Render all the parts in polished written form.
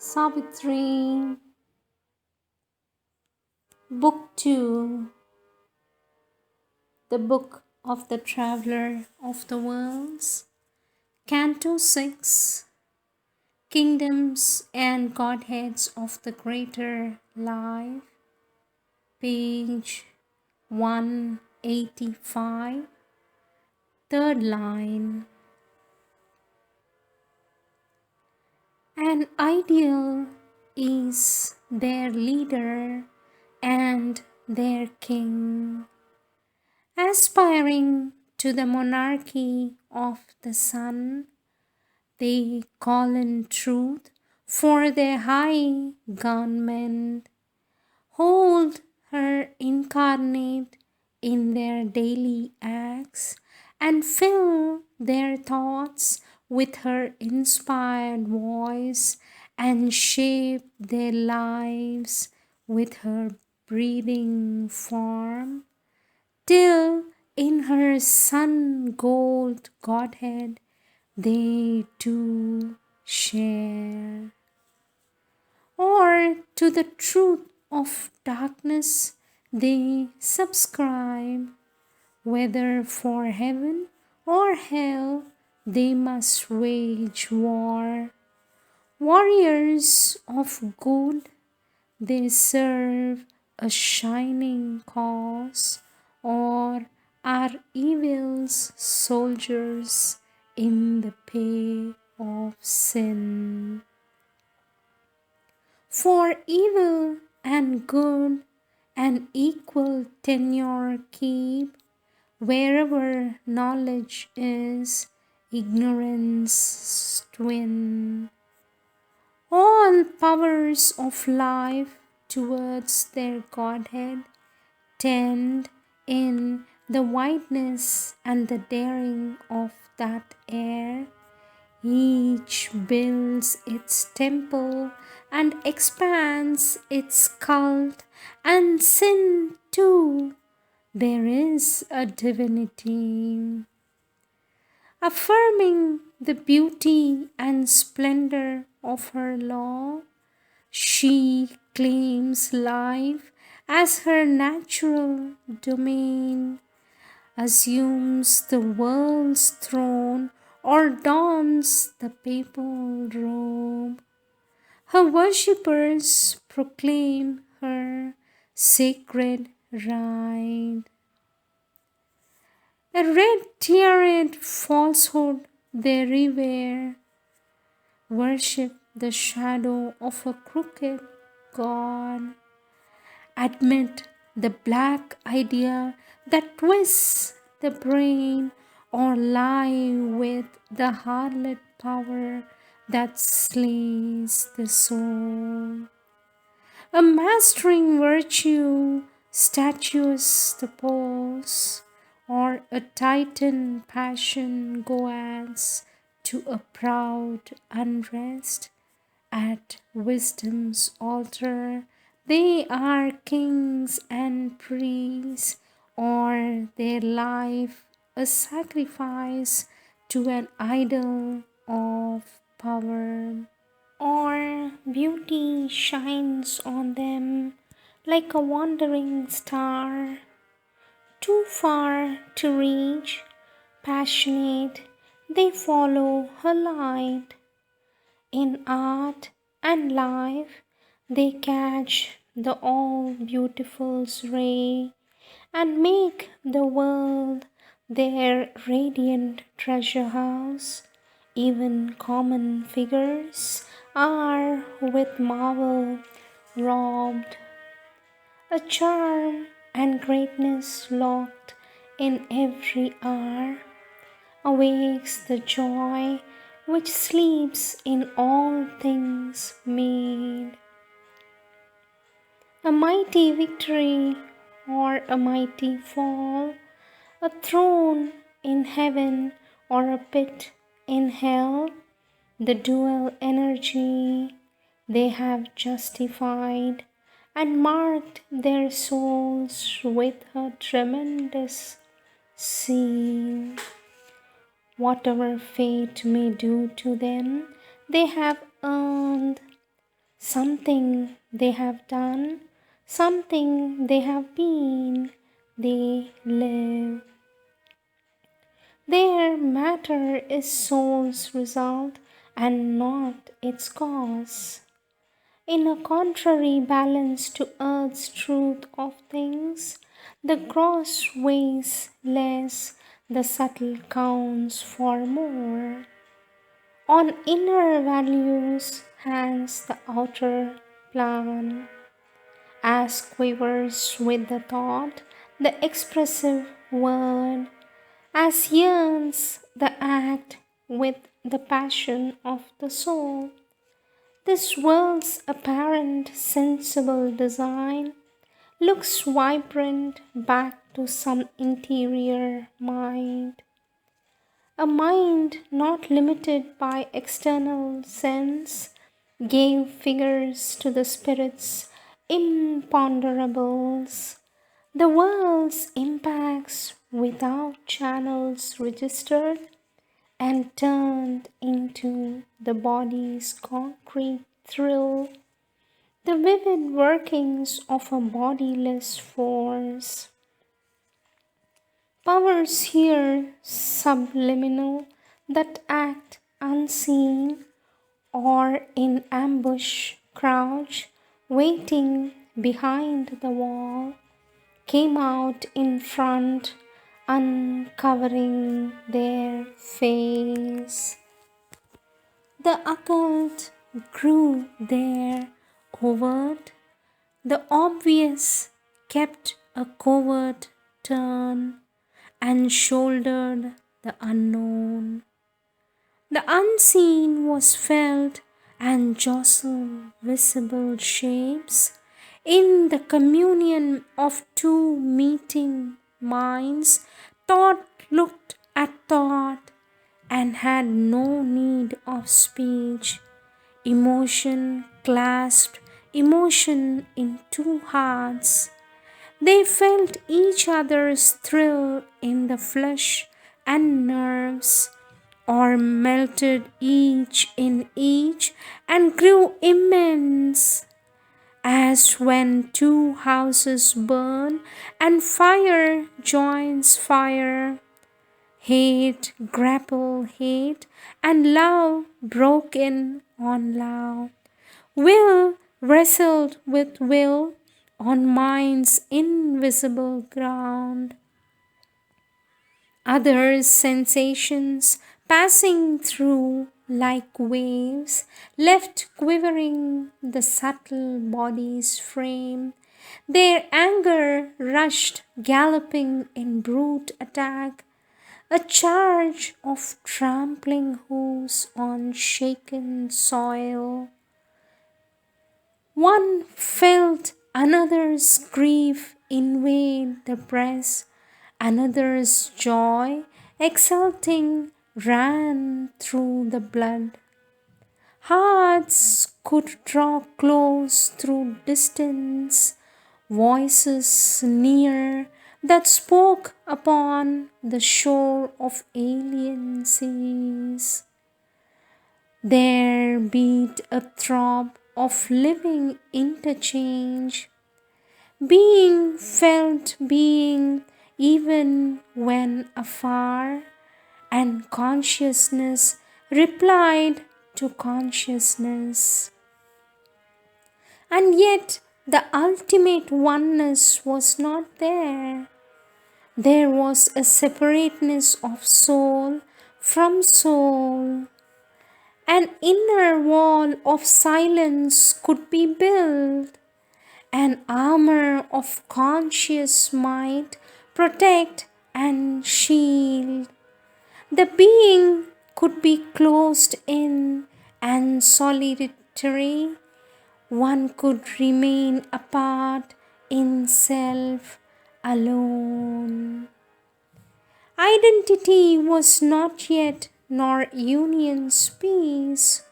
Savitri, Book 2, The Book of the Traveler of the Worlds, Canto 6, Kingdoms and Godheads of the Greater Life, page 185, third line. An ideal is their leader and their king, aspiring to the monarchy of the sun. They call in truth for their high government, hold her incarnate in their daily acts, and fill their thoughts with her inspired voice, and shape their lives with her breathing form, till in her sun gold Godhead they too share. Or to the truth of darkness they subscribe, whether for heaven or hell they must wage war. Warriors of good, they serve a shining cause, or are evil's soldiers in the pay of sin. For evil and good an equal tenure keep, wherever knowledge is ignorance's twin. All powers of life towards their Godhead tend in the whiteness and the daring of that air. Each builds its temple and expands its cult, and sin too, there is a divinity. Affirming the beauty and splendor of her law, she claims life as her natural domain, assumes the world's throne, or dons the papal robe. Her worshippers proclaim her sacred right. A red-tiered falsehood they revere, worship the shadow of a crooked God, admit the black idea that twists the brain, or lie with the harlot power that slays the soul. A mastering virtue statues the pulse, or a titan passion goads to a proud unrest. At wisdom's altar they are kings and priests, or their life a sacrifice to an idol of power. Or beauty shines on them like a wandering star, too far to reach, passionate, they follow her light. In art and life, they catch the all-beautiful's ray, and make the world their radiant treasure house. Even common figures are with marvel robbed, a charm and greatness locked in every hour, awakes the joy which sleeps in all things made. A mighty victory or a mighty fall, a throne in heaven or a pit in hell, the dual energy they have justified, and marked their souls with a tremendous seal. Whatever fate may do to them, they have earned something they have done, something they have been, they live. Their matter is soul's result and not its cause. In a contrary balance to earth's truth of things, the gross weighs less, the subtle counts for more. On inner values hangs the outer plan, as quivers with the thought the expressive word, as yearns the act with the passion of the soul. This world's apparent sensible design looks vibrant back to some interior mind. A mind not limited by external sense gave figures to the spirit's imponderables, the world's impacts without channels registered and turned into the body's concrete thrill, the vivid workings of a bodiless force. Powers here subliminal that act unseen or in ambush crouch, waiting behind the wall, came out in front, uncovering their face. The occult grew there overt, the obvious kept a covert turn and shouldered the unknown. The unseen was felt and jostled visible shapes in the communion of two meeting minds. Thought looked at thought and had no need of speech. Emotion clasped emotion in two hearts. They felt each other's thrill in the flesh and nerves, or melted each in each and grew immense, as when two houses burn and fire joins fire. Hate grapple hate, and love broke in on love. Will wrestled with will on mind's invisible ground. Other sensations passing through like waves left quivering the subtle body's frame. Their anger rushed galloping in brute attack, a charge of trampling hoofs on shaken soil. One felt another's grief invade the breast, another's joy exulting ran through the blood. Hearts could draw close through distance, voices near that spoke upon the shore of alien seas. There beat a throb of living interchange, being felt being even when afar, and consciousness replied to consciousness. And yet the ultimate oneness was not there. There was a separateness of soul from soul. An inner wall of silence could be built, an armor of conscious might protect and shield. The being could be closed in and solitary. One could remain apart in self alone. Identity was not yet, nor union's peace.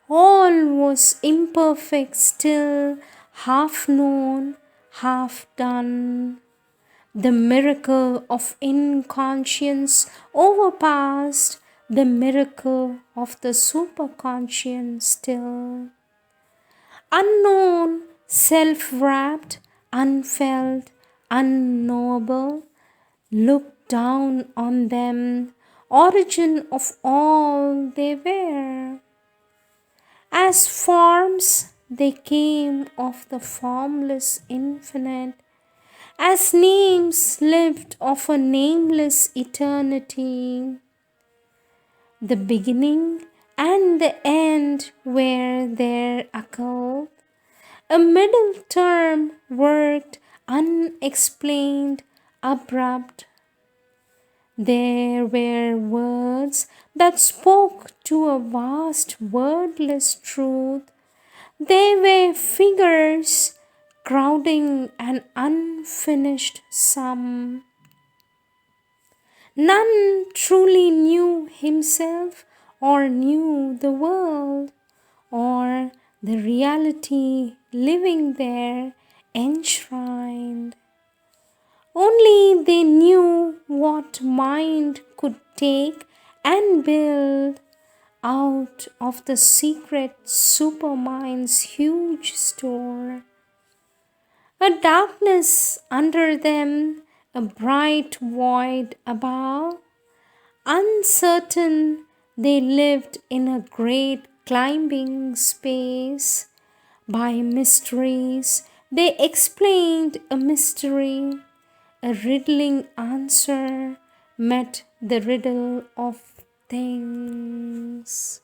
All was imperfect still, half known, half done. The miracle of inconscience overpassed the miracle of the superconscious still. Unknown, self-wrapped, unfelt, unknowable, look down on them, origin of all they were. As forms, they came of the formless infinite, as names lived of a nameless eternity. The beginning and the end were there occurred. A middle term worked unexplained, abrupt. There were words that spoke to a vast wordless truth. They were figures crowding an unfinished sum. None truly knew himself or knew the world or the reality living there enshrined. Only they knew what mind could take and build out of the secret supermind's huge store. A darkness under them, a bright void above. Uncertain, they lived in a great climbing space. By mysteries, they explained a mystery. A riddling answer met the riddle of things.